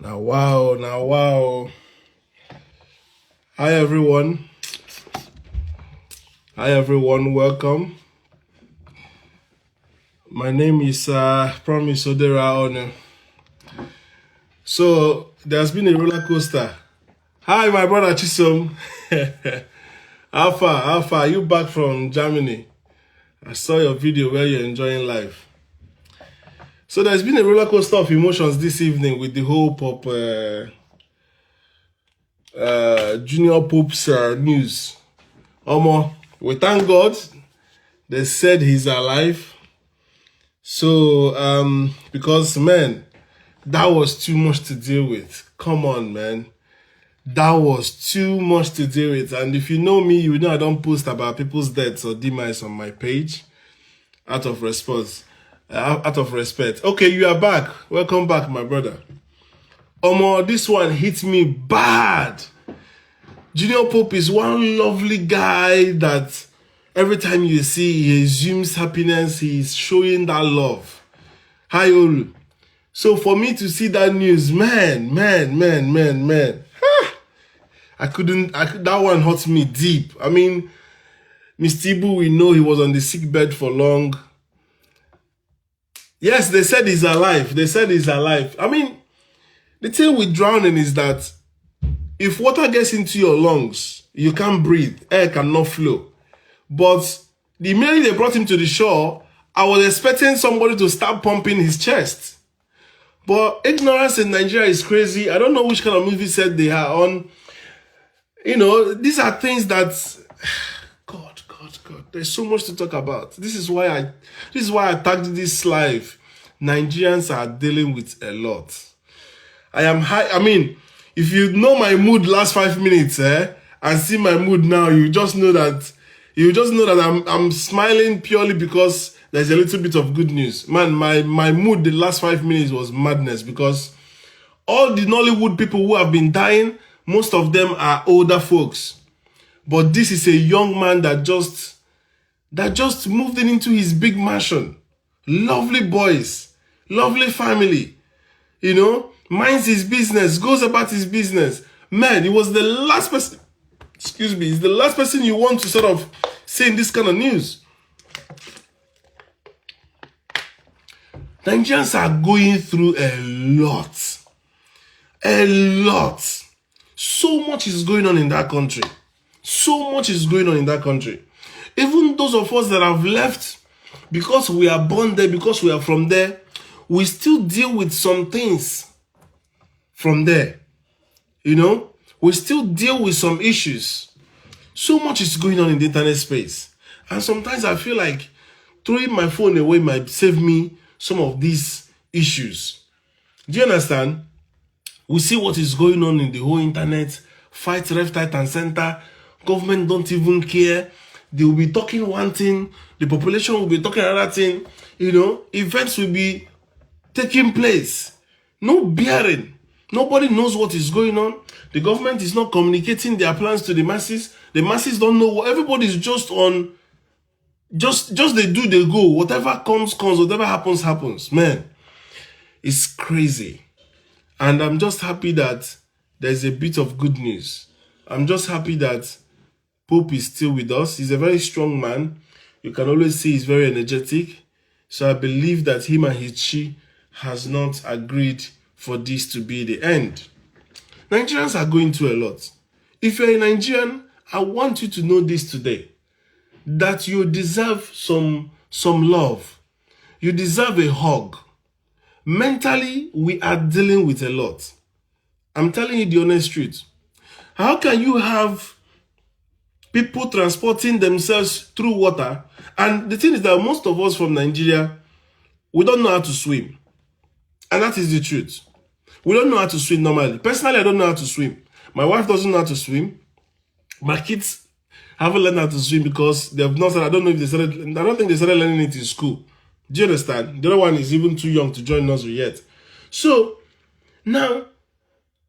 Now, wow. Hi, everyone. Welcome. My name is Promise Odera Ono. So, there's been a roller coaster. Hi, my brother Chisom. Alpha, you back from Germany? I saw your video where you're enjoying life. So, there's been a roller coaster of emotions this evening with the whole Pop Junior Pope's news. We thank God. They said he's alive. So, because, man, that was too much to deal with. Come on, man. That was too much to deal with. And if you know me, you know I don't post about people's deaths or demise on my page. Out of respect. Okay, you are back. Welcome back, my brother. This one hit me bad. Junior Pope is one lovely guy that every time you see, he assumes happiness. He's showing that love. Hi, Olu. So for me to see that news, man. That one hurt me deep. I mean, Mr. Ibu, we know he was on the sick bed for long. Yes, they said he's alive. I mean, the thing with drowning is that if water gets into your lungs, you can't breathe. Air cannot flow. But the minute they brought him to the shore, I was expecting somebody to start pumping his chest. But ignorance in Nigeria is crazy. I don't know which kind of movie set they are on. You know, these are things that... God. There's so much to talk about. This is why I tagged this live. Nigerians are dealing with a lot. I am high. I mean, if you know my mood last 5 minutes, and see my mood now, you just know that I'm smiling purely because there's a little bit of good news. Man, my mood the last 5 minutes was madness because all the Nollywood people who have been dying, most of them are older folks. But this is a young man that just moved into his big mansion. Lovely boys, lovely family. You know, minds his business, goes about his business. Man, he was the last person, he's the last person you want to sort of say in this kind of news. Nigerians are going through a lot. So much is going on in that country. Even those of us that have left, because we are born there, because we are from there, we still deal with some things from there. You know, we still deal with some issues. So much is going on in the internet space. And sometimes I feel like throwing my phone away might save me some of these issues. Do you understand? We see what is going on in the whole internet. Fight left, right, and center. Government don't even care. They will be talking one thing. The population will be talking another thing. You know, events will be taking place. No bearing. Nobody knows what is going on. The government is not communicating their plans to the masses. The masses don't know what. Everybody is just on. Just they do, they go. Whatever comes. Whatever happens. Man, it's crazy. And I'm just happy that there's a bit of good news. I'm just happy that Pope is still with us. He's a very strong man. You can always see he's very energetic. So I believe that him and his chi has not agreed for this to be the end. Nigerians are going through a lot. If you're a Nigerian, I want you to know this today. That you deserve some love. You deserve a hug. Mentally, we are dealing with a lot. I'm telling you the honest truth. How can you have people transporting themselves through water? And the thing is that most of us from Nigeria, we don't know how to swim. And that is the truth. We don't know how to swim normally. Personally, I don't know how to swim. My wife doesn't know how to swim. My kids haven't learned how to swim because they've not started. I don't think they started learning it in school. Do you understand? The other one is even too young to join nursery yet. So, now,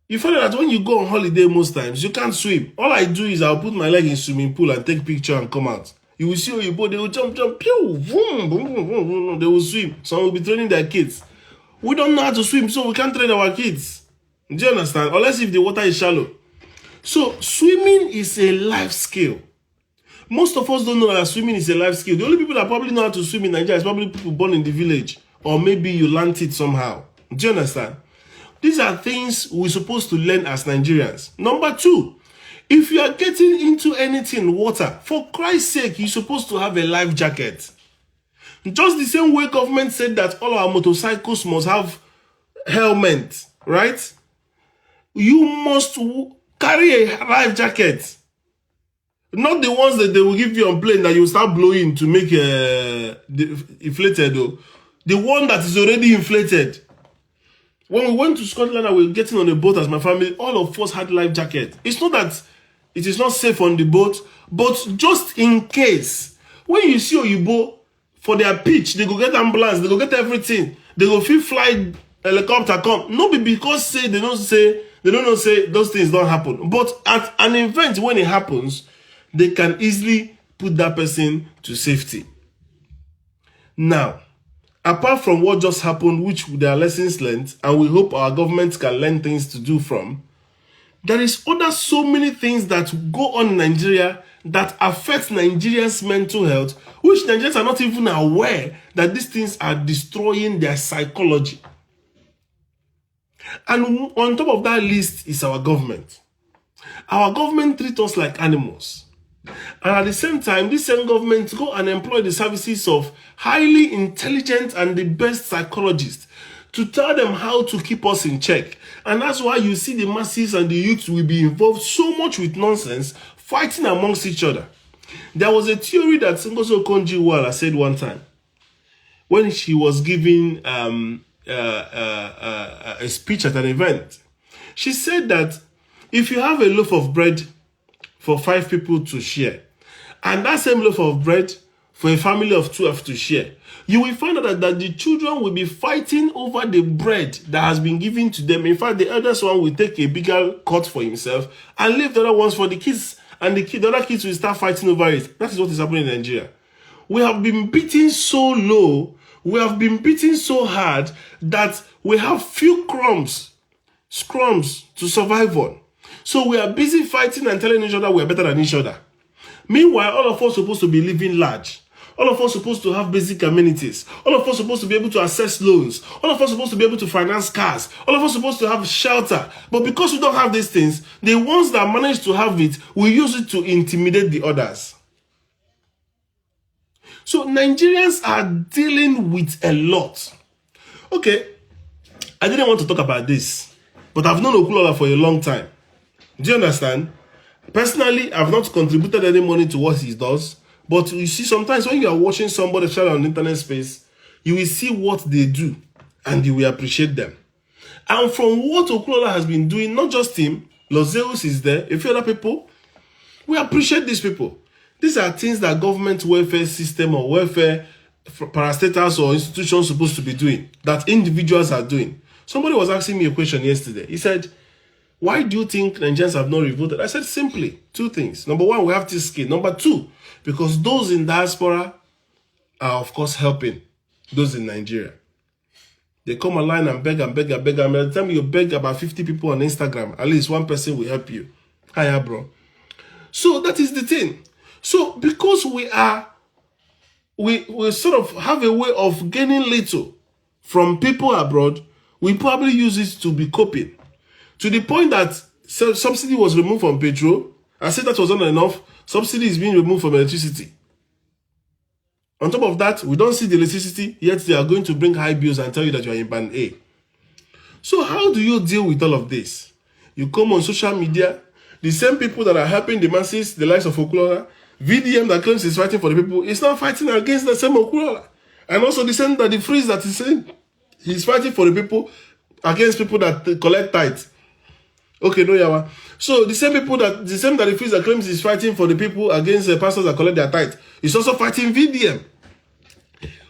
you find out that when you go on holiday most times, you can't swim. All I do is I'll put my leg in swimming pool and take picture and come out. You will see Oyibo, they will jump, pew, boom, boom, boom, boom, boom, they will swim. Some will be training their kids. We don't know how to swim, so we can't train our kids. Do you understand? Unless if the water is shallow. So swimming is a life skill. Most of us don't know that swimming is a life skill. The only people that probably know how to swim in Nigeria is probably people born in the village. Or maybe you learned it somehow. Do you understand? These are things we're supposed to learn as Nigerians. Number 2, if you are getting into anything water, for Christ's sake, you're supposed to have a life jacket. Just the same way government said that all our motorcycles must have helmets, right? You must carry a life jacket. Not the ones that they will give you on plane that you start blowing to make inflated though. The one that is already inflated. When we went to Scotland and we were getting on a boat as my family, all of us had life jackets. It's not that it is not safe on the boat, but just in case. When you see Oyibo for their pitch, they go get ambulance, they go get everything. They go feel fly helicopter come. Not because they don't know say those things don't happen. But at an event when it happens, they can easily put that person to safety. Now, apart from what just happened, which there are lessons learned, and we hope our government can learn things to do from, there is other so many things that go on in Nigeria that affect Nigerians' mental health, which Nigerians are not even aware that these things are destroying their psychology. And on top of that list is our government. Our government treats us like animals. And at the same time, this same government go and employ the services of highly intelligent and the best psychologists to tell them how to keep us in check. And that's why you see the masses and the youth will be involved so much with nonsense, fighting amongst each other. There was a theory that Ngozi Okonjo-Iweala said one time when she was giving a speech at an event. She said that if you have a loaf of bread for 5 people to share, and that same loaf of bread for a family of 12 to share, you will find out that the children will be fighting over the bread that has been given to them. In fact, the eldest one will take a bigger cut for himself and leave the other ones for the kids, and the other kids will start fighting over it. That is what is happening in Nigeria. We have been beaten so low, we have been beaten so hard that we have few crumbs to survive on. So we are busy fighting and telling each other we are better than each other. Meanwhile, all of us are supposed to be living large. All of us are supposed to have basic amenities. All of us are supposed to be able to access loans. All of us are supposed to be able to finance cars. All of us are supposed to have shelter. But because we don't have these things, the ones that manage to have it will use it to intimidate the others. So Nigerians are dealing with a lot. Okay, I didn't want to talk about this, but I've known Okulola for a long time. Do you understand? Personally, I've not contributed any money to what he does, but you see, sometimes when you are watching somebody share on the internet space, you will see what they do and you will appreciate them. And from what Okulola has been doing, not just him, Los Zeus is there, a few other people, we appreciate these people. These are things that government welfare system or welfare parastatals or institutions supposed to be doing, that individuals are doing. Somebody was asking me a question yesterday. He said, why do you think Nigerians have not revolted? I said simply 2 things. Number 1, we have this skill. Number 2, because those in diaspora are of course helping those in Nigeria. They come online and beg and beg and beg. And by the time you beg about 50 people on Instagram, at least 1 person will help you. Hiya, bro. So that is the thing. So because we sort of have a way of gaining little from people abroad, we probably use it to be coping. To the point that subsidy was removed from petrol. I said that was not enough. Subsidy is being removed from electricity. On top of that, we don't see the electricity, yet they are going to bring high bills and tell you that you are in band A. So how do you deal with all of this? You come on social media, the same people that are helping the masses, the likes of Okulola, VDM that claims he's fighting for the people, is now fighting against the same Okulola. And also the same that the freeze that is saying he's fighting for the people against people that collect tithes. Okay, no yawa. So the same that the freeze that claims he's fighting for the people against the pastors that collect their tithe, is also fighting VDM.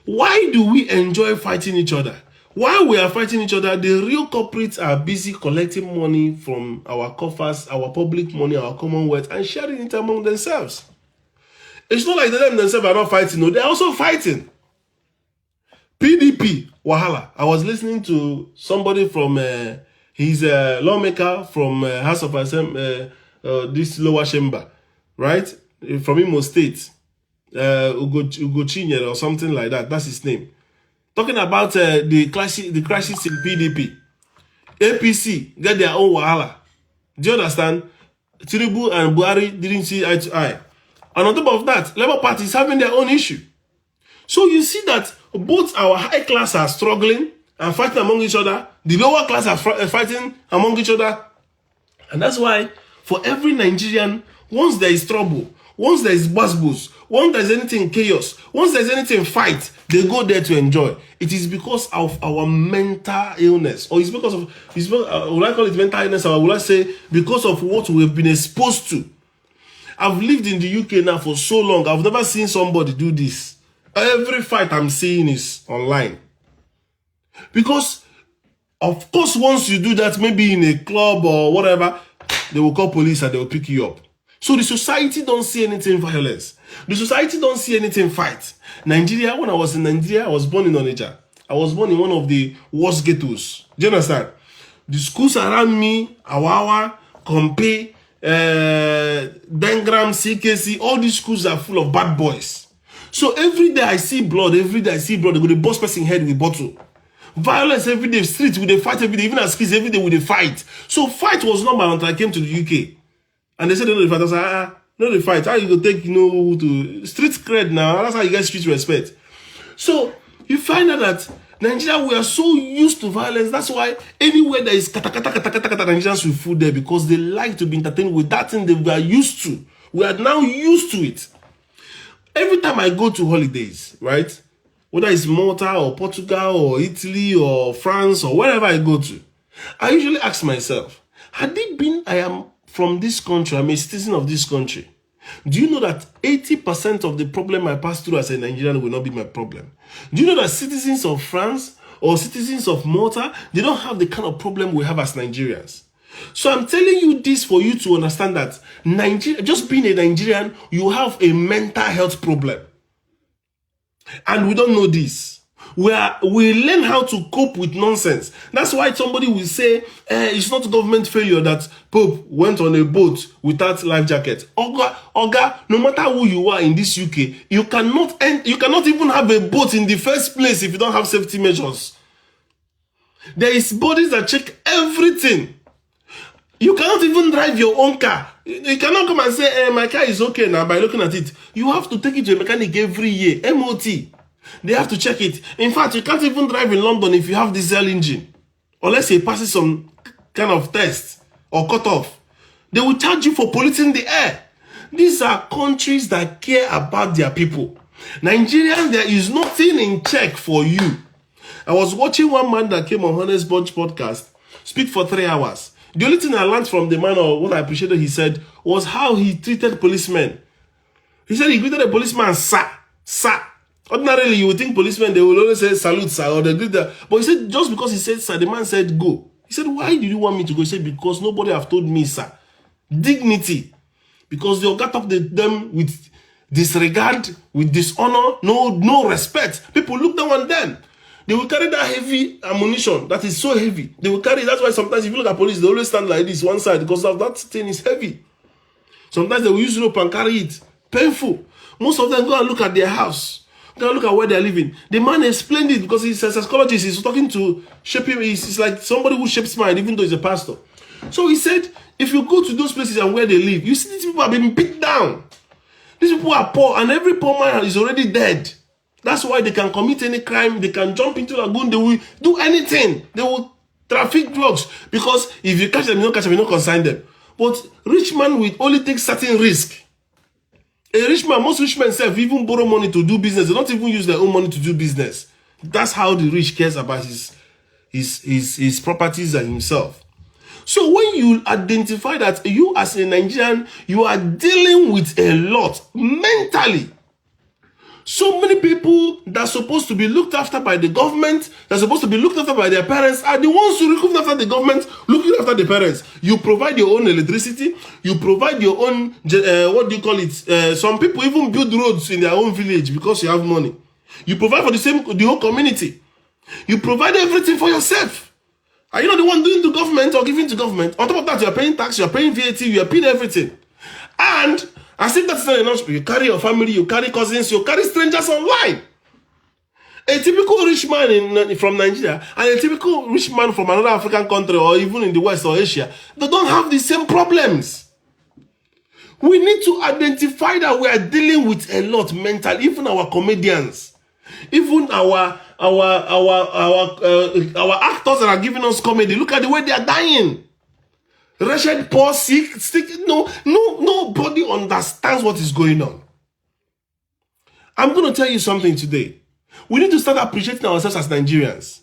Why do we enjoy fighting each other? While we are fighting each other, the real culprits are busy collecting money from our coffers, our public money, our commonwealth, and sharing it among themselves. It's not like them themselves are not fighting. No, they're also fighting. PDP, Wahala. I was listening to somebody from He's a lawmaker from House of Assembly, this lower chamber, right? From Imo State. Ugo Chinyere or something like that. That's his name. Talking about the crisis in PDP. APC get their own wahala. Do you understand? Tinubu and Buhari didn't see eye to eye. And on top of that, Labour Party is having their own issue. So you see that both our high class are struggling and fighting among each other. The lower class are fighting among each other. And that's why for every Nigerian, once there is trouble, once there is buzz, once there is anything chaos, once there is anything fight, they go there to enjoy. It is because of our mental illness. Or it's because of, would I call it mental illness, or would I say because of what we've been exposed to? I've lived in the UK now for so long. I've never seen somebody do this. Every fight I'm seeing is online. Because, of course, once you do that, maybe in a club or whatever, they will call police and they will pick you up. So the society don't see anything violence. The society don't see anything fight. Nigeria, when I was in Nigeria, I was born in Onitsha. I was born in one of the worst ghettos. Do you understand? The schools around me, Awawa, Kompe, Dengram, CKC, all these schools are full of bad boys. So every day I see blood, they go to bust person head with bottle. Violence every day, streets with a fight every day, even as kids every day with a fight. So fight was normal until I came to the UK. And they said, no, the fight. I said, no, the fight. How you go take, to street cred now? That's how you get street respect. So you find out that Nigeria, we are so used to violence. That's why anywhere there is kata, Nigerians will food there because they like to be entertained with that thing they were used to. We are now used to it. Every time I go to holidays, right? Whether it's Malta or Portugal or Italy or France or wherever I go to, I usually ask myself, had it been I am from this country, I'm a citizen of this country, do you know that 80% of the problem I pass through as a Nigerian will not be my problem? Do you know that citizens of France or citizens of Malta, they don't have the kind of problem we have as Nigerians? So I'm telling you this for you to understand that Nigeria, just being a Nigerian, you have a mental health problem. And we don't know this. We learn how to cope with nonsense. That's why somebody will say, it's not government failure that Pope went on a boat without life jacket. Oga, no matter who you are in this UK, you cannot even have a boat in the first place if you don't have safety measures. There is bodies that check everything. You cannot even drive your own car. You cannot come and say, my car is okay now by looking at it. You have to take it to a mechanic every year, MOT. They have to check it. In fact, you can't even drive in London if you have diesel engine. Unless it passes some kind of test or cut off. They will charge you for polluting the air. These are countries that care about their people. Nigerians, there is nothing in check for you. I was watching one man that came on Honest Bunch podcast speak for 3 hours. The only thing I learned from the man, or what I appreciated he said, was how he treated policemen. He said he greeted a policeman, sir. Ordinarily, you would think policemen, they will always say, salute, sir, or they greet that. But he said, just because he said, sir, the man said, go. He said, why did you want me to go? He said, because nobody have told me, sir. Dignity. Because they got up them with disregard, with dishonor, no respect. People look down on them. They will carry that heavy ammunition that is so heavy. They will carry, that's why sometimes if you look at police, they always stand like this, one side, because of that thing is heavy. Sometimes they will use rope and carry it. Painful. Most of them go and look at their house. Go and look at where they're living. The man explained it because he's a psychologist. He's talking to shape him. He's like somebody who shapes mind, even though he's a pastor. So he said, if you go to those places and where they live, you see these people have been beat down. These people are poor, and every poor man is already dead. That's why they can commit any crime. They can jump into a lagoon. They will do anything. They will traffic drugs. Because if you catch them, you don't catch them, you don't consign them. But rich man will only take certain risk. A rich man, most rich men self even borrow money to do business. They don't even use their own money to do business. That's how the rich cares about his properties and himself. So when you identify that you as a Nigerian, you are dealing with a lot mentally. So many people that are supposed to be looked after by the government, that are supposed to be looked after by their parents, are the ones who look after the government, looking after the parents. You provide your own electricity, you provide your own, what do you call it? Some people even build roads in their own village because you have money. You provide for the whole community. You provide everything for yourself. Are you not the one doing to government or giving to government? On top of that, you are paying tax, you are paying VAT, you are paying everything. And as if that's not enough, you carry your family, you carry cousins, you carry strangers online. A typical rich man from Nigeria and a typical rich man from another African country or even in the West or Asia, they don't have the same problems. We need to identify that we are dealing with a lot mentally, even our comedians, even our actors that are giving us comedy. Look at the way they are dying. Wretched, poor, sick. Nobody understands what is going on. I'm going to tell you something today. We need to start appreciating ourselves as Nigerians.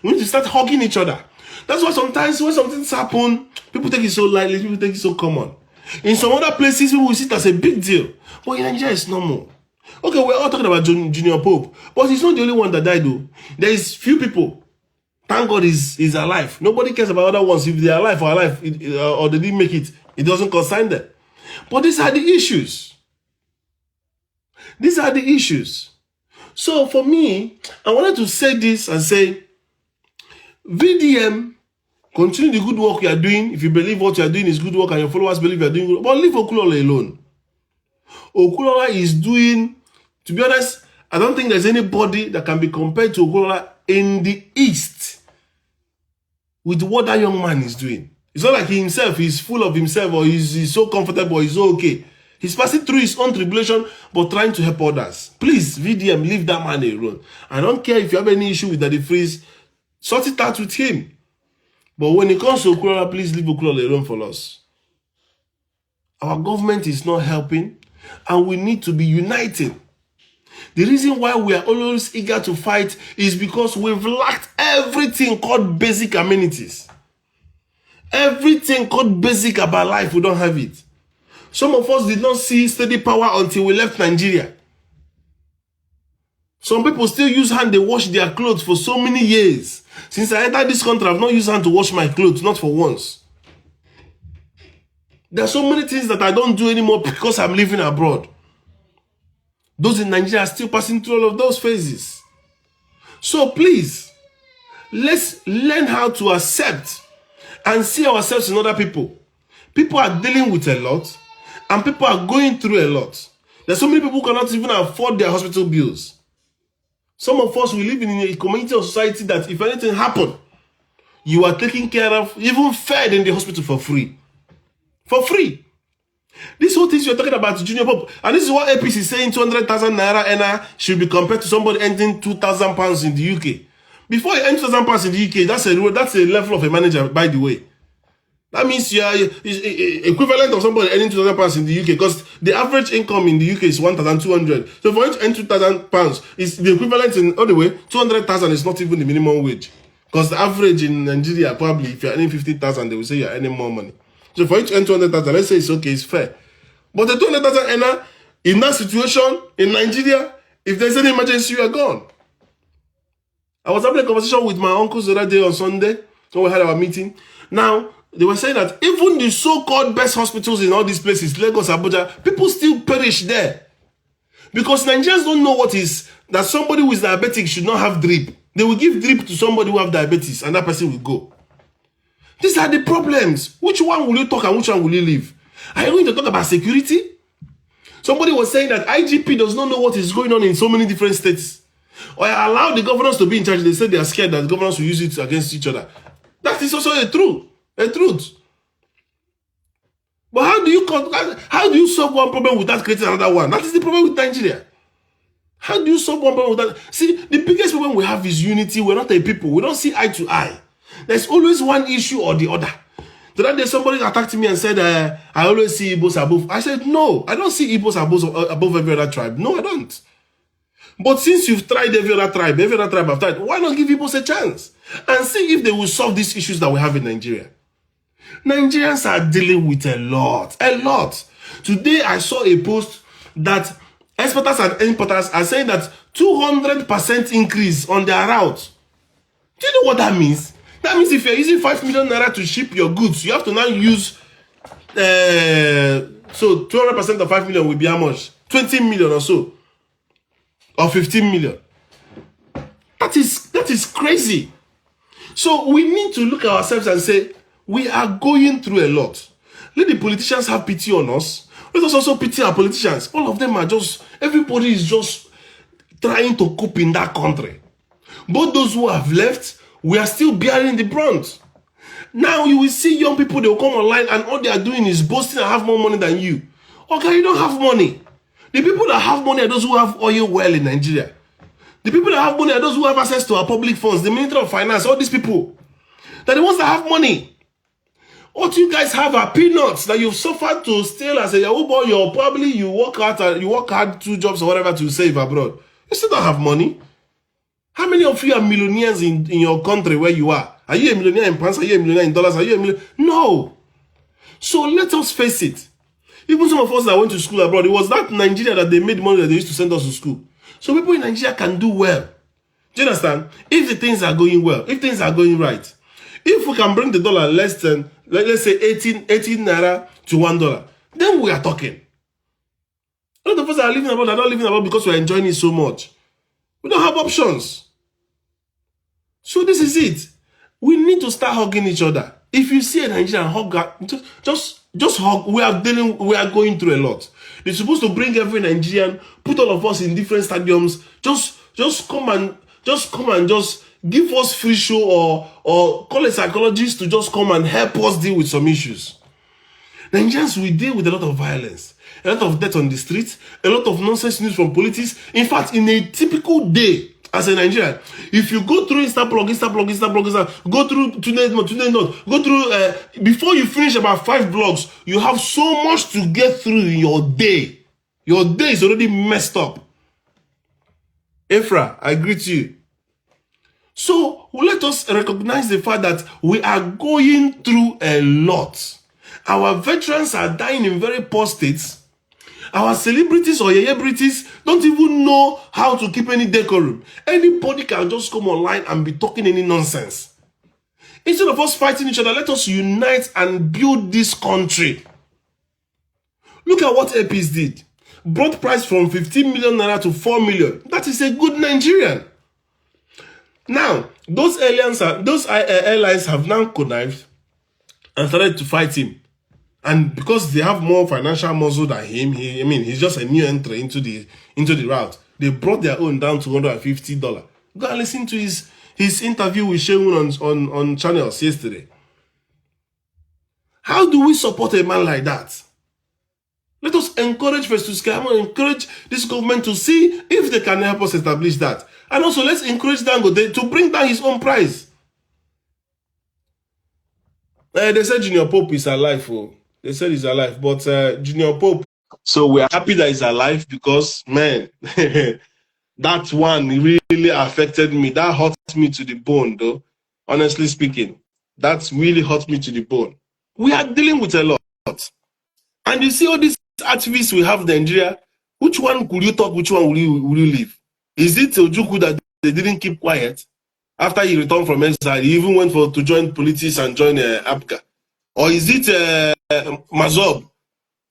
We need to start hugging each other. That's why sometimes when something happens, people take it so lightly, people take it so common. In some other places, people will see it as a big deal. But in Nigeria, it's normal. Okay, we're all talking about Junior Pope, but he's not the only one that died though. There is few people. Thank God he's alive. Nobody cares about other ones. If they're alive or alive, or they didn't make it, it doesn't concern them. But these are the issues. These are the issues. So for me, I wanted to say this and say, VDM, continue the good work you are doing. If you believe what you are doing is good work and your followers believe you are doing good, but leave Okulola alone. Okulola is doing, to be honest, I don't think there's anybody that can be compared to Okulola in the East with what that young man is doing. It's not like he himself is full of himself or he's so comfortable or he's so okay. He's passing through his own tribulation but trying to help others. Please, VDM, leave that man alone. I don't care if you have any issue with Daddy Freeze, sort it out with him. But when it comes to Okulola, please leave Okulola alone for us. Our government is not helping and we need to be united. The reason why we are always eager to fight is because we've lacked everything called basic amenities. Everything called basic about life, we don't have it. Some of us did not see steady power until we left Nigeria. Some people still use hand, they wash their clothes for so many years. Since I entered this country, I've not used hand to wash my clothes, not for once. There are so many things that I don't do anymore because I'm living abroad. Those in Nigeria are still passing through all of those phases. So please, let's learn how to accept and see ourselves in other people. People are dealing with a lot and people are going through a lot. There's so many people who cannot even afford their hospital bills. Some of us, we live in a community or society that if anything happens, you are taken care of, even fed in the hospital for free. For free. This whole thing you're talking about Junior Pope, and this is what APC is saying 200,000 naira ENA should be compared to somebody earning £2,000 in the UK. Before you earn £2,000 in the UK, that's a level of a manager, by the way. That means you are equivalent of somebody earning £2,000 in the UK because the average income in the UK is 1,200. So for you to earn £2,000, is the equivalent in all the way 200,000 is not even the minimum wage. Because the average in Nigeria, probably if you're earning 50,000, they will say you're earning more money. So for you to earn 200,000, let's say it's okay, it's fair. But the 200,000 earner, in that situation, in Nigeria, if there's any emergency, you are gone. I was having a conversation with my uncles the other day on Sunday, when we had our meeting. Now, they were saying that even the so-called best hospitals in all these places, Lagos, Abuja, people still perish there. Because Nigerians don't know what is, that somebody who is diabetic should not have drip. They will give drip to somebody who have diabetes and that person will go. These are the problems. Which one will you talk and which one will you leave? Are you going to talk about security? Somebody was saying that IGP does not know what is going on in so many different states. Or allow the governors to be in charge. They said they are scared that governors will use it against each other. That is also a truth. A truth. But how do you solve one problem without creating another one? That is the problem with Nigeria. How do you solve one problem without... See, the biggest problem we have is unity. We're not a people. We don't see eye to eye. There's always one issue or the other. The other day, somebody attacked me and said, I always see Igbos above. I said, no, I don't see Igbos above every other tribe. No, I don't. But since you've tried every other tribe I've tried, why not give Igbos a chance? And see if they will solve these issues that we have in Nigeria. Nigerians are dealing with a lot. A lot. Today, I saw a post that exporters and importers are saying that 200% increase on their route. Do you know what that means? That means if you're using 5 million naira to ship your goods, you have to now use, so 200% of 5 million will be how much? 20 million or so. Or 15 million. That is crazy. So we need to look at ourselves and say, we are going through a lot. Let the politicians have pity on us. Let us also pity our politicians. All of them are just, everybody is just trying to cope in that country. But those who have left, we are still bearing the brunt. Now you will see young people, they will come online and all they are doing is boasting and have more money than you. Okay, you don't have money. The people that have money are those who have oil well in Nigeria. The people that have money are those who have access to our public funds, the Ministry of Finance, all these people. They're the ones that have money. What you guys have are peanuts that you've suffered to steal as a Yahoo boy. You work hard 2 jobs or whatever to save abroad. You still don't have money. How many of you are millionaires in your country where you are? Are you a millionaire in pounds? Are you a millionaire in dollars? Are you a millionaire? No. So let us face it. Even some of us that went to school abroad, it was that Nigeria that they made money that they used to send us to school. So people in Nigeria can do well. Do you understand? If the things are going well, if things are going right, if we can bring the dollar less than, let's say 18 naira to $1, then we are talking. A lot of us are living abroad, are not living abroad because we're enjoying it so much. We don't have options. So this is it. We need to start hugging each other. If you see a Nigerian hug, just hug. We are going through a lot. They're supposed to bring every Nigerian, put all of us in different stadiums, just come and just give us free show or call a psychologist to just come and help us deal with some issues. Nigerians, we deal with a lot of violence, a lot of death on the streets, a lot of nonsense news from politics. In fact, in a typical day as a Nigerian, if you go through Instablog, go through Today Note, go through, before you finish about 5 blogs, you have so much to get through in your day. Your day is already messed up. Ephra, I greet you. So let us recognize the fact that we are going through a lot. Our veterans are dying in very poor states. Our celebrities or celebrities don't even know how to keep any decorum. Anybody can just come online and be talking any nonsense. Instead of us fighting each other, let us unite and build this country. Look at what APs did. Brought price from 15 million naira to 4 million. That is a good Nigerian. Now, those airlines have now connived and started to fight him. And because they have more financial muscle than him, he's just a new entry into the route. They brought their own down to $150. Go and listen to his interview with Sheun on channels yesterday. How do we support a man like that? Let us encourage Festus Keyamo, encourage this government to see if they can help us establish that. And also let's encourage Dangote to bring down his own price. They said Junior Pope is alive. Oh. They said he's alive, but Junior Pope. So we are happy that he's alive because, man, that one really affected me. That hurt me to the bone, though. Honestly speaking, that's really hurt me to the bone. We are dealing with a lot. And you see all these activists we have in Nigeria, which one could you talk, which one will you leave? Is it Ojukwu that they didn't keep quiet? After he returned from exile, he even went to join politics and join APGA. Or is it Mazob,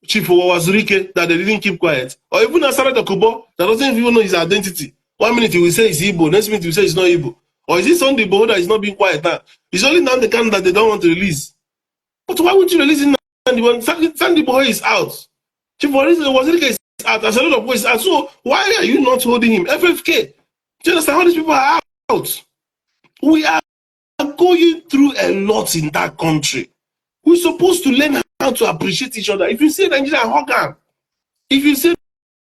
Chief Wazirike, that they didn't keep quiet? Or even Asara Dokubo, that doesn't even know his identity. 1 minute he will say he's Igbo, next minute he will say he's not Igbo. Or is it Sunday Igbo that is not being quiet now? It's only now the kind that they don't want to release. But why wouldn't you release it now? Sandy Boy is out. Chief Wazirike is out. As a lot of boys out. So why are you not holding him? FFK. Do you understand how these people are out? We are going through a lot in that country. We're supposed to learn how to appreciate each other. If you say Nigeria, hug him. If you say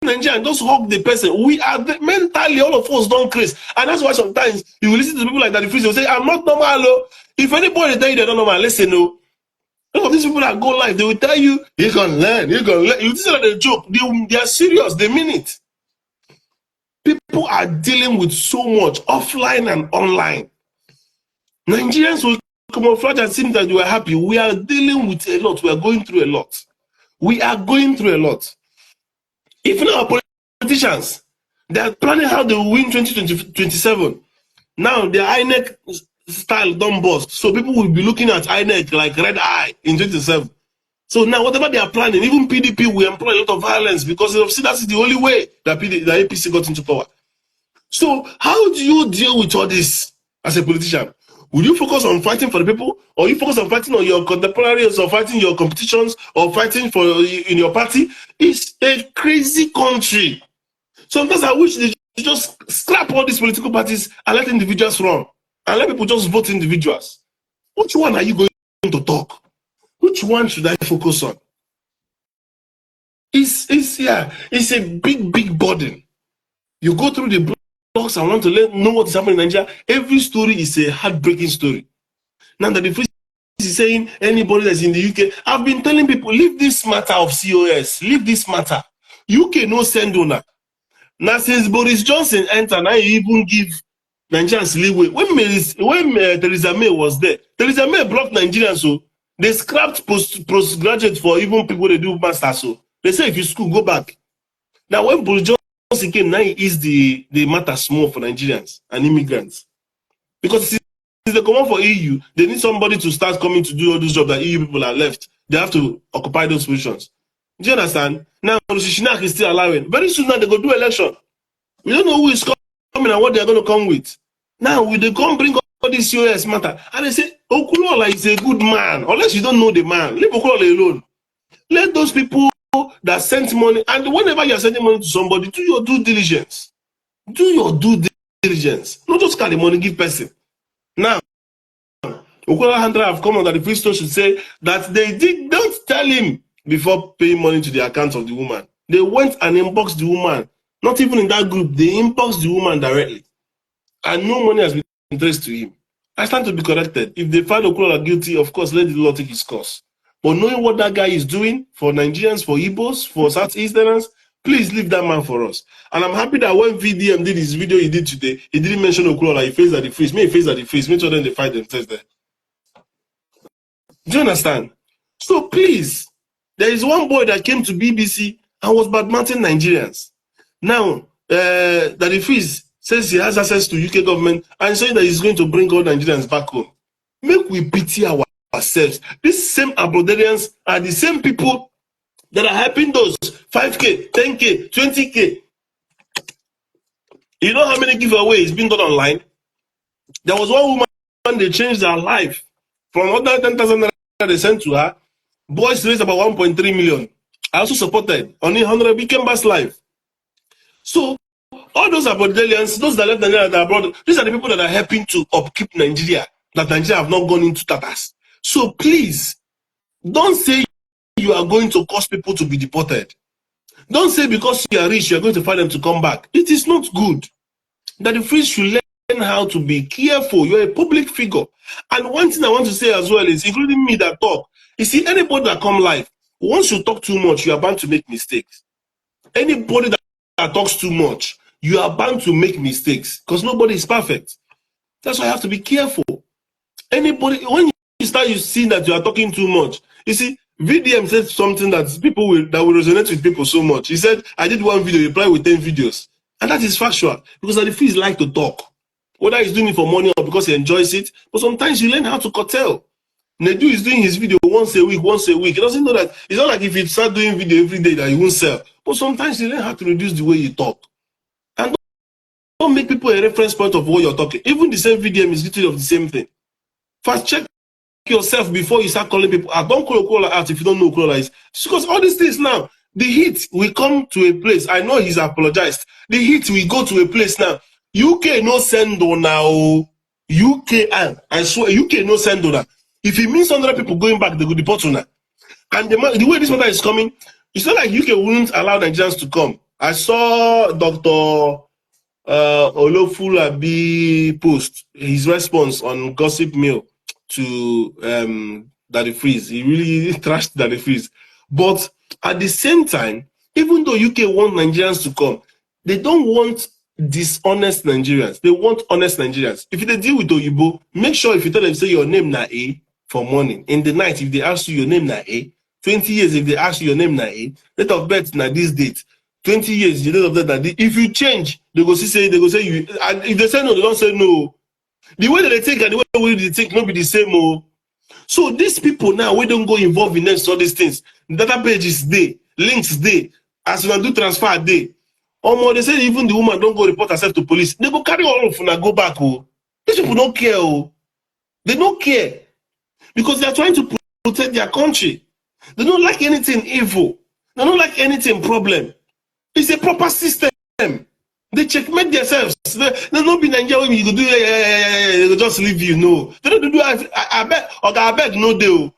Nigeria, just hug the person. We are mentally, all of us don't craze. And that's why sometimes you will listen to people like that. If you say, I'm not normal. If anybody tell you they're not normal, listen, no. Look at these people that go live, they will tell you, you can learn, you can learn. You see that they joke. They are serious, they mean it. People are dealing with so much offline and online. Nigerians will camouflage and seem that we are happy. We are dealing with a lot. We are going through a lot. We are going through a lot. Even our politicians, they are planning how they will win 2027. Now, their INEC style don't bust. So people will be looking at INEC like red eye in 2027. So now, whatever they are planning, even PDP will employ a lot of violence because that's the only way that the APC got into power. So how do you deal with all this as a politician? Will you focus on fighting for the people, or you focus on fighting on your contemporaries, or fighting your competitions, or fighting for in your party? It's a crazy country. Sometimes I wish they just scrap all these political parties and let individuals run, and let people just vote individuals. Which one are you going to talk? Which one should I focus on? It's a big burden. You go through the blogs and want to know what is happening in Nigeria. Every story is a heartbreaking story. Now that the free is saying anybody that's in the UK, I've been telling people, leave this matter of COS, leave this matter. UK no send donor. Now since Boris Johnson entered, now you even give Nigerians leeway. When Theresa May was there, Theresa May blocked Nigerians, so they scrapped postgraduate for even people they do masters. So they say if you school, go back. Now when Boris Johnson came, now he is the matter small for Nigerians and immigrants. Because since they come out for EU, they need somebody to start coming to do all those jobs that EU people are left. They have to occupy those positions. Do you understand? Now, Shinak is still allowing. Very soon now, they go do election. We don't know who is coming and what they are going to come with. Now, will they come bring all this COS matter? And they say, Okulola is a good man. Unless you don't know the man, leave Okulola alone. Let those people that send money, and whenever you are sending money to somebody, do your due diligence. Do your due diligence. Not just carry money, give person. Now, Okulola Handler have come on that the priest should say that they don't tell him before paying money to the account of the woman. They went and inboxed the woman. Not even in that group, they inboxed the woman directly. And no money has been traced to him. I stand to be corrected. If they find Okulola guilty, of course, let the law take its course. But knowing what that guy is doing for Nigerians, for Igbos, for Southeasterners, please leave that man for us. And I'm happy that when VDM did his video he did today, he didn't mention Okulola. He faced at the face. May he face at the face. Make sure then they fight themselves there. Do you understand? So please, there is one boy that came to BBC and was badmouthing Nigerians. Now, Daddy Freeze says he has access to UK government and saying that he's going to bring all Nigerians back home. Make we pity ourselves. These same Abrodarians are the same people that are helping those 5K, 10K, 20K. You know how many giveaways being done online? There was one woman, they changed her life. From other 10,000 naira they sent to her, boys raised about 1.3 million. I also supported. Only 100 became Bass Life. So, all those Abrodalians, those that left Nigeria that are abroad, these are the people that are helping to upkeep Nigeria, that Nigeria have not gone into tatters. So please, don't say you are going to cause people to be deported. Don't say because you are rich, you are going to find them to come back. It is not good. That the free should learn how to be careful. You're a public figure. And one thing I want to say as well is, including me that talk, you see, anybody that come live, once you talk too much, you are bound to make mistakes. Anybody that talks too much, you are bound to make mistakes because nobody is perfect. That's why you have to be careful. Anybody, when you start you see that you are talking too much, you see, VDM said something that that will resonate with people so much. He said, I did one video, reply with 10 videos. And that is factual because the fees like to talk. Whether he's doing it for money or because he enjoys it, but sometimes you learn how to curtail. Nedu is doing his video once a week. He doesn't know that it's not like if you start doing video every day that you won't sell. But sometimes you learn how to reduce the way you talk. And don't make people a reference point of what you're talking. Even the same VDM is literally of the same thing. First, check yourself before you start calling people out. Don't call Okulola out if you don't know who Okulola is. Because all these things now, the heat will come to a place. I know he's apologized. The heat will go to a place now. UK no send on now. UK, I swear, UK no send on. If it means 100 people going back, they go deport on. And the way this matter is coming, it's not like UK wouldn't allow Nigerians to come. I saw Dr. Olofulabi post his response on Gossip Mill to Daddy Freeze. He really trashed Daddy Freeze. But at the same time, even though UK want Nigerians to come, they don't want dishonest Nigerians. They want honest Nigerians. If they deal with Oyibo, make sure if you tell them, say your name na A for morning. In the night, if they ask you your name na A, 20 years, if they ask you your name na A, date of birth na this date, 20 years, the date of birth na this. If you change, they go say you, and if they say no, they don't say no. The way that they think and the way they think not be the same. Oh. So these people now, we don't go involved in all these things. Data pages day, links day, as you do transfer day. They say even the woman don't go report herself to police. They go carry all of and go back. Oh. These people don't care. Oh. They don't care because they are trying to protect their country. They don't like anything evil. They don't like anything problem. It's a proper system. They checkmate themselves. They don't be Nigeria. You go do they just leave you. No, they don't do. I bet. Okay, I beg no deal.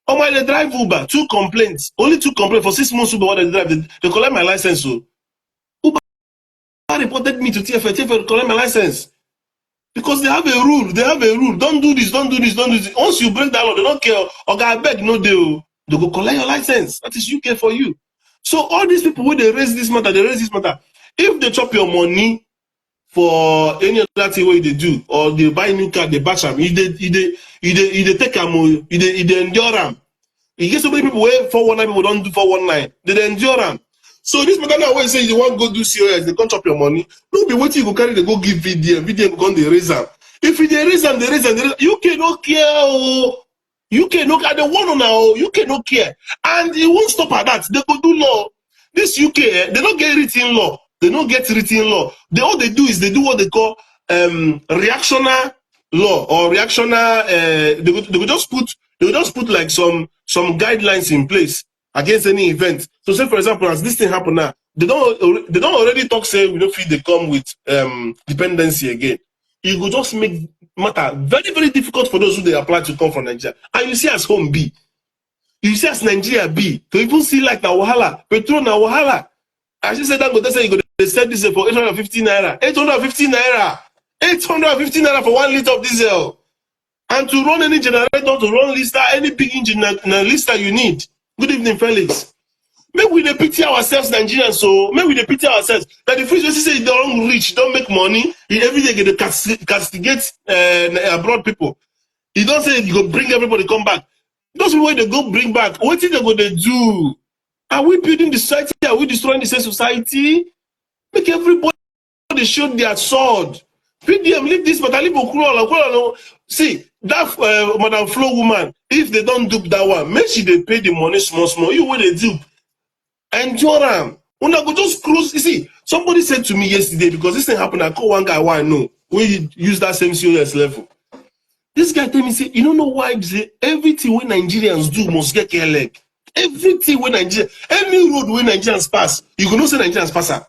Oh my, they drive Uber. 2 complaints. Only 2 complaints for 6 months. Uber what they drive. They collect my license. So Uber reported me to TFL. TFL collect my license because they have a rule. They have a rule. Don't do this. Don't do this. Don't do this. Once you break that law, they don't care. Okay, I beg no deal. They go collect your license. That is UK for you. So all these people when they raise this matter, they raise this matter. If they chop your money for any other thing what they do, or they buy new car, they bash them. If they take them, if they endure them. You get so many people where 419 people don't do 419. They endure them. So this matter now when say you want to go do COS, they can't chop your money. Don't be waiting, you go carry, they go give VDM. VDM go they raise them. If they raise them, they raise them. You cannot care. Oh. You cannot care. They want now. You cannot care. And it won't stop at that. They go do law. This UK, they don't get written law. They don't get written law. All they do is they do what they call reactionary law or reactionary. They will just put like some guidelines in place against any event. So say for example, as this thing happen now, they don't already talk say we don't feel they come with dependency again. It will just make matter very very difficult for those who they apply to come from Nigeria. And you see as home be. You see as Nigeria be to even see like na wahala, petrol na wahala. I just said that go say you go they sell diesel for 850 naira. 850 naira. 850 naira for 1 liter of diesel. And to run any generator, to run lister, any big engine na lister you need. Good evening, Felix. Maybe we dey pity ourselves, Nigerians. So maybe we dey pity ourselves. That the first person say you don't rich, don't make money. You every day get to castigate abroad people. You don't say you go bring everybody come back. Those people they go bring back. What thing they go they do? Are we building the society? Are we destroying the same society? Make everybody show their sword. PDM leave this, but I leave Okuro. See that Madam Flo woman. If they don't dupe that one, make sure they pay the money small. You what they dupe. Endure them. When I go just close, you see, somebody said to me yesterday, because this thing happened, I call one guy who I know, we use that same COS level. This guy tell me, say, you don't know why everything we Nigerians do must get care leg. Everything we Nigerians, any road we Nigerians pass, you can know say Nigerians pass her.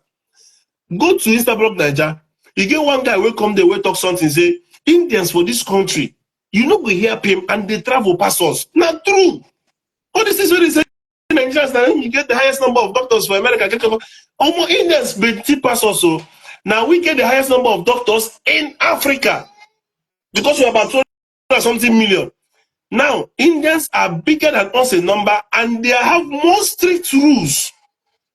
Go to Instablog Niger, you get one guy will come there, will talk something, say, Indians for this country, you know we hear him and they travel past us. Not true. All this is what they say. Nigerians now you get the highest number of doctors for America. Almost Indians be pass also. Now we get the highest number of doctors in Africa because we're about 200 something million. Now Indians are bigger than us in number and they have more strict rules.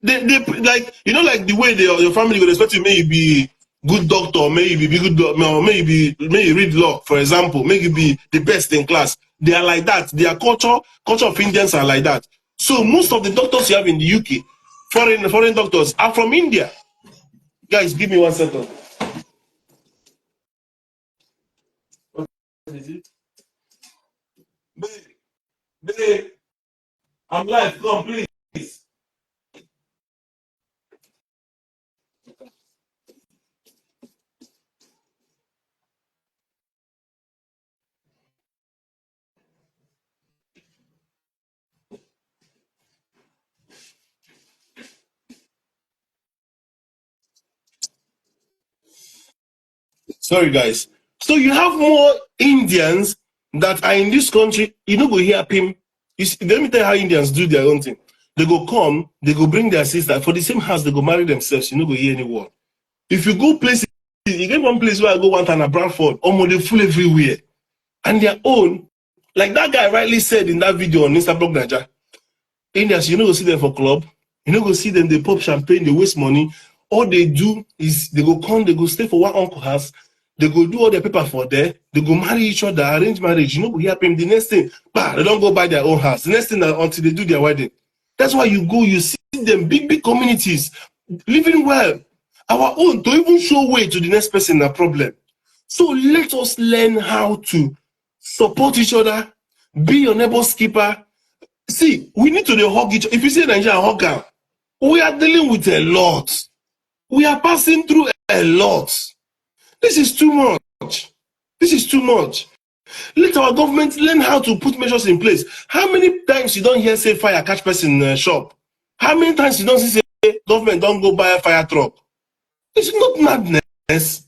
They like you know like the way your family will expect you may you be good doctor, may you be good doctor, may you read law, for example, may you be the best in class. They are like that. Their culture of Indians are like that. So most of the doctors you have in the UK, foreign doctors, are from India. Guys, give me 1 second. What is it? Babe, I'm live. Come, please. Sorry, guys. So you have more Indians that are in this country. You know, go hear him. Let me tell you how Indians do their own thing. They go come, they go bring their sister for the same house. They go marry themselves. You know, go hear any word. If you go places, you get one place where I go one time at Bradford, almost they full everywhere, and their own, like that guy rightly said in that video on Instablog Niger. Indians, you know, go see them for club. You know, go see them. They pop champagne. They waste money. All they do is they go come. They go stay for one uncle house. They go do all their paper for there. They go marry each other, arrange marriage. You know, we happen. The next thing, they don't go buy their own house. The next thing until they do their wedding. That's why you go. You see them big communities living well. Our own to even show way to the next person a problem. So let us learn how to support each other. Be your neighbor's keeper. See, we need to hug each other. If you say Nigeria hug out, we are dealing with a lot. We are passing through a lot. This is too much. This is too much. Let our government learn how to put measures in place. How many times you don't hear say fire catch person in shop? How many times you don't see say government don't go buy a fire truck? It's not madness.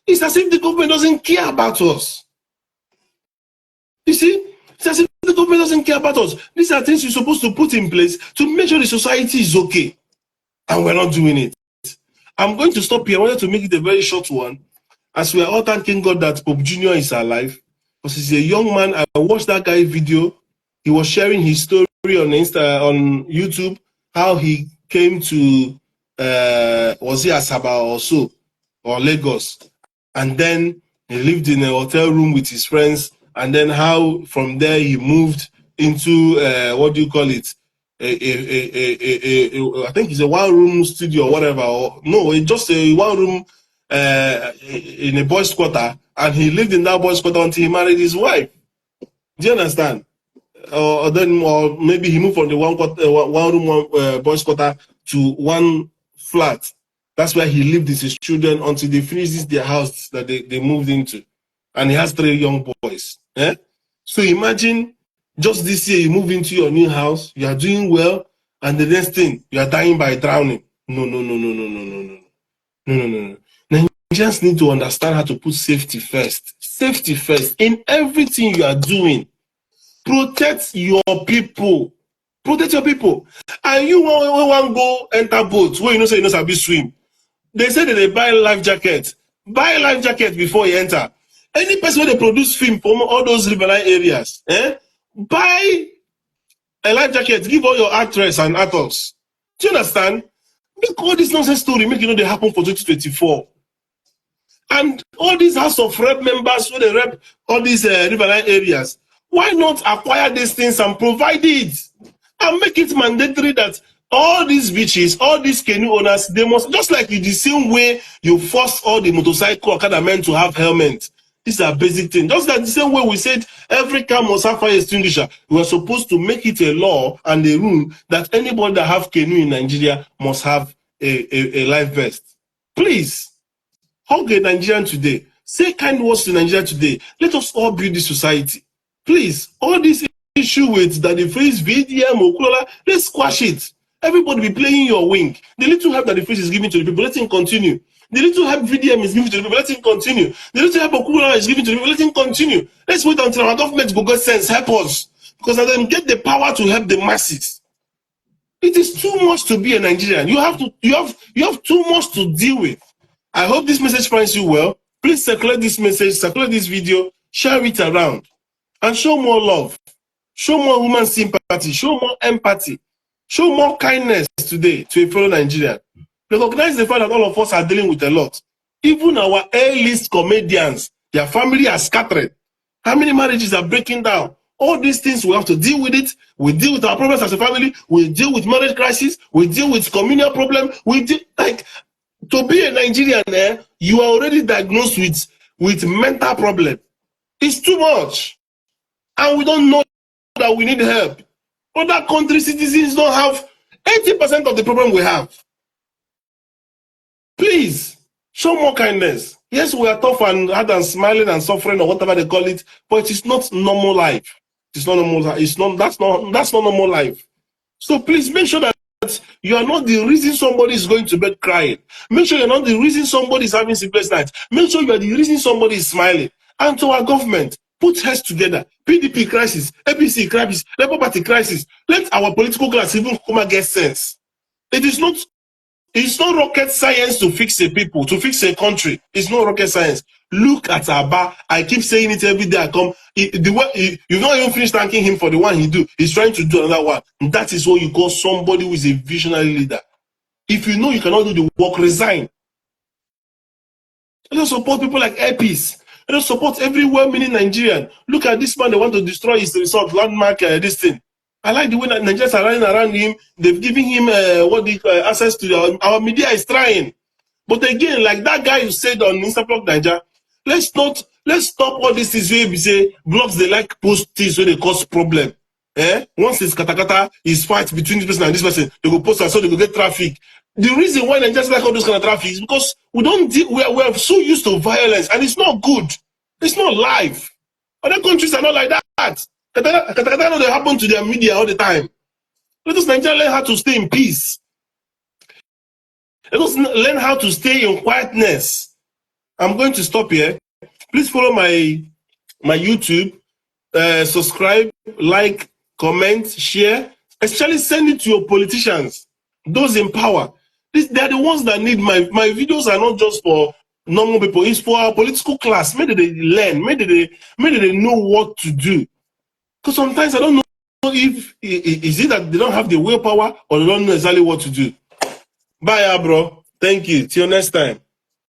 It's as if the government doesn't care about us. You see, it's as if the government doesn't care about us. These are things you're supposed to put in place to make sure the society is okay. And we're not doing it. I'm going to stop here. I wanted to make it a very short one. As we are all thanking God that Pope Junior is alive. Because he's a young man. I watched that guy video. He was sharing his story on YouTube, how he came to was he Asaba or so, or Lagos. And then he lived in a hotel room with his friends, and then how from there he moved into what do you call it? I think it's a one-room studio or whatever. Or no, it's just a one-room in a boys' quarter, and he lived in that boys' quarter until he married his wife. Do you understand? Or maybe he moved from the one-room boys' quarter to one flat. That's where he lived with his children until they finished their house that they moved into. And he has 3 young boys. Eh? So imagine just this year you move into your new house, you are doing well, and the next thing, you are dying by drowning. No. Nigerians need to understand how to put safety first. Safety first in everything you are doing. Protect your people. Protect your people. And you want go enter boat where you know say you know sabi swim. They say that they buy life jacket. Buy life jacket before you enter. Any person where they produce film from all those riverine areas, buy a life jacket. Give all your actors and actors. Do you understand? Make all this nonsense story make you know they happen for 2024. And all these House of Rep members where they rep all these riverine areas, why not acquire these things and provide it? And make it mandatory that all these beaches, all these canoe owners, they must, just like in the same way you force all the motorcycle Okada men to have helmets. These are basic things. Just like the same way we said every car must have fire extinguisher, we are supposed to make it a law and a rule that anybody that have canoe in Nigeria must have a life vest. Please, hug a Nigerian today. Say kind words to Nigeria today. Let us all build this society. Please, all this issue with that the phrase VDM, Okulola, let's squash it. Everybody be playing your wing. The little help that the phrase is giving to the people, let him continue. The little help VDM is giving to the people, let him continue. The little help Okulola is giving to the people, let him continue. Let's wait until our government go get sense, help us. Because let them get the power to help the masses. It is too much to be a Nigerian. You have too much to deal with. I hope this message finds you well. Please circulate this message, circulate this video, share it around, and show more love. Show more human sympathy. Show more empathy. Show more kindness today to a fellow Nigerian. Recognize the fact that all of us are dealing with a lot. Even our A-list comedians, their family are scattered. How many marriages are breaking down? All these things, we have to deal with it. We deal with our problems as a family. We deal with marriage crisis. We deal with communal problem. We deal, like, to be a Nigerian, you are already diagnosed with mental problem. It's too much. And we don't know that we need help. Other country citizens don't have 80% of the problem we have. Please, show more kindness. Yes, we are tough and hard and smiling and suffering or whatever they call it, but it is not normal life. It's not normal life. That's not normal life. So please make sure that you are not the reason somebody is going to bed crying. Make sure you're not the reason somebody is having sleepless nights. Make sure you are the reason somebody is smiling. And to our government, put heads together. PDP crisis, APC crisis, Labour Party crisis. Let our political class even come and get sense. It's not rocket science to fix a people, to fix a country. It's not rocket science. Look at Abba. I keep saying it every day I come. You've not even finished thanking him for the one he do. He's trying to do another one. And that is what you call somebody who is a visionary leader. If you know you cannot do the work, resign. Let us support people like Epis. Let us support every well-meaning Nigerian. Look at this man, they want to destroy his resort, landmark, this thing. I like the way that Nigerians are running around him. They've given him access to our media is trying. But again, like that guy who said on Instablog Niger, let's stop all these things where we say blogs they like post things where they cause problem. Once it's katakata, it's fight between this person and this person, they go post and so they go get traffic. The reason why Nigerians like all those kind of traffic is because we are so used to violence and it's not good. It's not life. Other countries are not like that. Katakata know they happen to their media all the time. Let us Nigerians learn how to stay in peace. Let us learn how to stay in quietness. I'm going to stop here. Please follow my YouTube, subscribe, like, comment, share, especially send it to your politicians, those in power. They're the ones that need my videos are not just for normal people, it's for our political class. Maybe they learn, maybe they know what to do. Because sometimes I don't know if is it that they don't have the willpower or they don't know exactly what to do. Bye, bro. Thank you. Till next time.